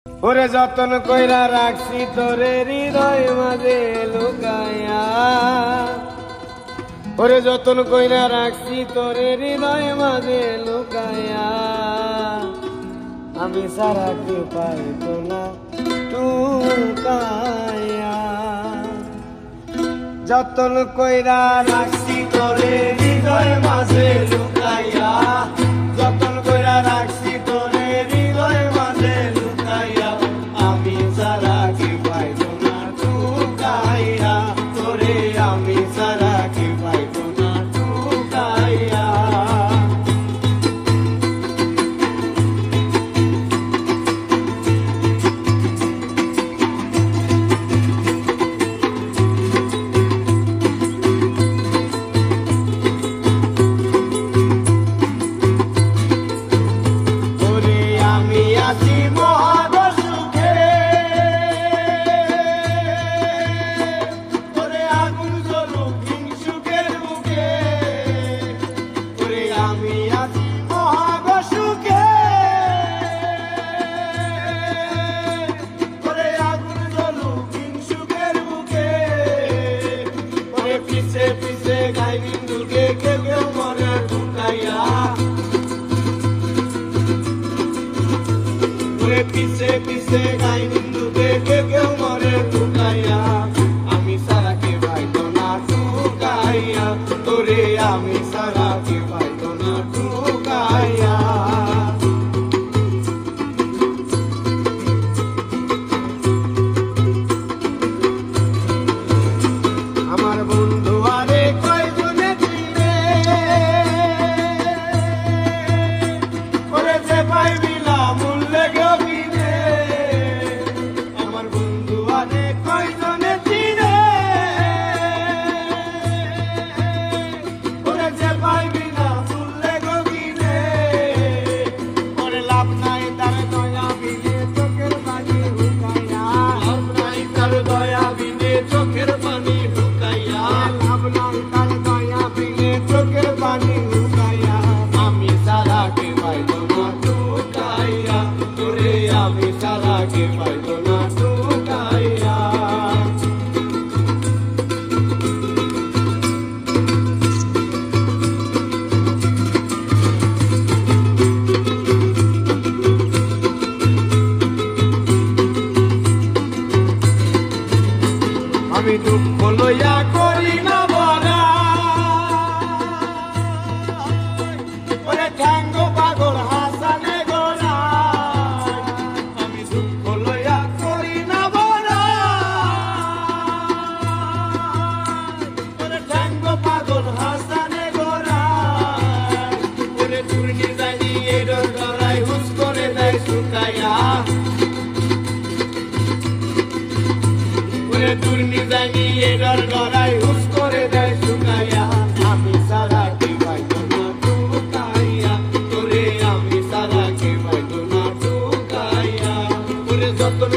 ওরে যতন কইরা রাখছি তোরে হৃদয় মাঝে লুকাইয়া, ওরে যতন কইরা রাখছি তোরে হৃদয় মাঝে লুকাইয়া, আমি সারা কে পাইতো না টুকাইয়া। যতন কইরা রাখছি তোরে হৃদয় মাঝে লুকাইয়া, যতন কইরা রাখছি তোরে হৃদয় মাঝে লুকাইয়া, আমি সারা কে পাইতো না টুকাইয়া, তোরে আমি সারা কে পাইতো না টুকাইয়া। পিছে পিছে গাই বিন্দুকে কেউ কেউ মরে ঢুকাইয়া, পিছে পিছে গাই বিন্দুকে কেউ কেউ মরে ঢুকাইয়া, আমি সারা কে পাইতো না ঢুকাইয়া, তোরে আমি সারা কে পাইতো না ঢুকাইয়া। আমার বন্ধু আরে কয়জনে চিনে, ওরে যে পাইবি না মূল্যে কেউ কিনে, আমার বন্ধু আরে কয়জনে চিনে, ওরে যে পাইবি না মূল্যে কেউ কিনে, ওরে লাভ নাই তার দয়া বিনে চোখের পানি হুকাইয়া, লাভ নাই তার দয়া বিনে চোখের পানি হুকাইয়া, লাভ নাই তার দয়া বিনে চোখের পানি হুকাইয়া, আমি সারা কে পাইতো না ঢুকাইয়া, তোরে আমি সারা কে পাইতো না ঢুকাইয়া। আমি দুঃখ লইয়া করি না বলা, ওরে ঠ্যাঙ্গ পাগল হাসানে গোলা, আমি দুঃখ লইয়া করি না বলা, ওরে ঠ্যাঙ্গ পাগল হাসানে গোলা, ওরে চুরনি জানি এডর গড়াই হুস করে দেয় শুকাইয়া, চুরনি জানি এডর গড়াই হুস করে দেয় শুকাইয়া, আমি সারা কে পাইতো না ঢুকাইয়া, তোরে আমি সারা কে পাইতো না ঢুকাইয়া, ওরে যতন